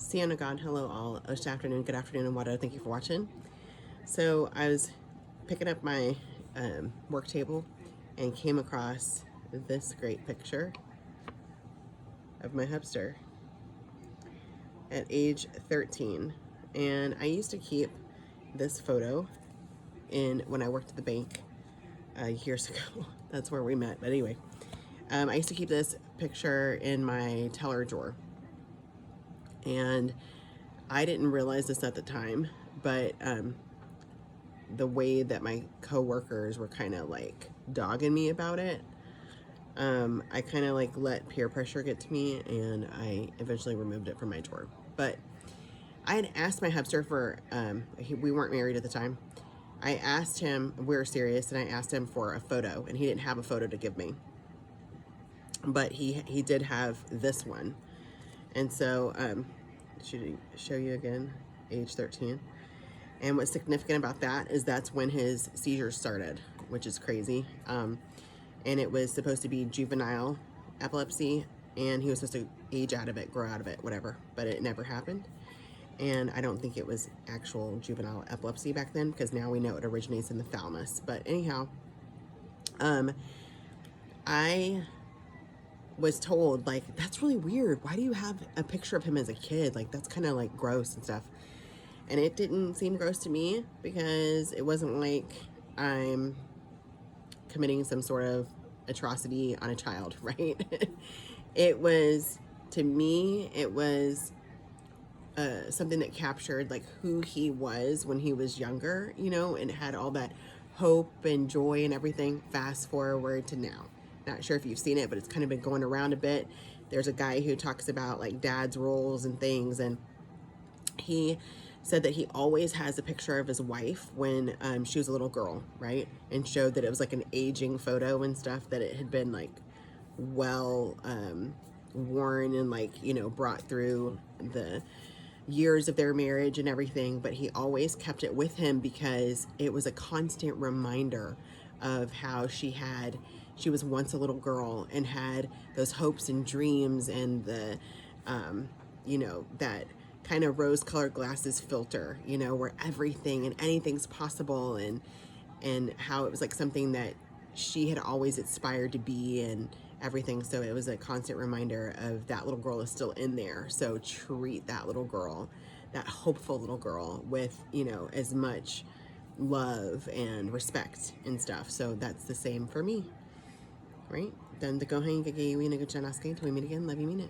Sienna God, hello all. Good afternoon, and Wado. Thank you for watching. So I was picking up my work table and came across this great picture of my hubster at age 13. And I used to keep this photo in when I worked at the bank years ago. That's where we met. But anyway, I used to keep this picture in my teller drawer. And I didn't realize this at the time, but the way that my coworkers were kind of like dogging me about it, I kind of like let peer pressure get to me, and I eventually removed it from my drawer. But I had asked my hubster for, we weren't married at the time. I asked him, we were serious, and I asked him for a photo, and he didn't have a photo to give me. But he did have this one. And so, should I show you again? Age 13. And what's significant about that is that's when his seizures started, which is crazy. And it was supposed to be juvenile epilepsy, and he was supposed to age out of it, grow out of it, whatever. But it never happened. And I don't think it was actual juvenile epilepsy back then, because now we know it originates in the thalamus. But anyhow, I was told, like, that's really weird. Why do you have a picture of him as a kid? Like, that's kind of like gross and stuff. And it didn't seem gross to me, because it wasn't like I'm committing some sort of atrocity on a child, right? It was, to me, it was something that captured like who he was when he was younger, you know, and had all that hope and joy and everything. Fast forward to now. Not sure if you've seen it, but it's kind of been going around a bit. There's a guy who talks about like dad's roles and things, and he said that he always has a picture of his wife when she was a little girl, right? And showed that it was like an aging photo and stuff, that it had been like well worn and like, you know, brought through the years of their marriage and everything. But he always kept it with him because it was a constant reminder of how she was once a little girl and had those hopes and dreams, and the you know, that kind of rose-colored glasses filter, you know, where everything and anything's possible, and how it was like something that she had always aspired to be and everything. So it was a constant reminder of that little girl is still in there. So treat that little girl, that hopeful little girl, with, you know, as much love and respect and stuff. So that's the same for me, right? Then the go hang, till we meet again. Love you, mean it.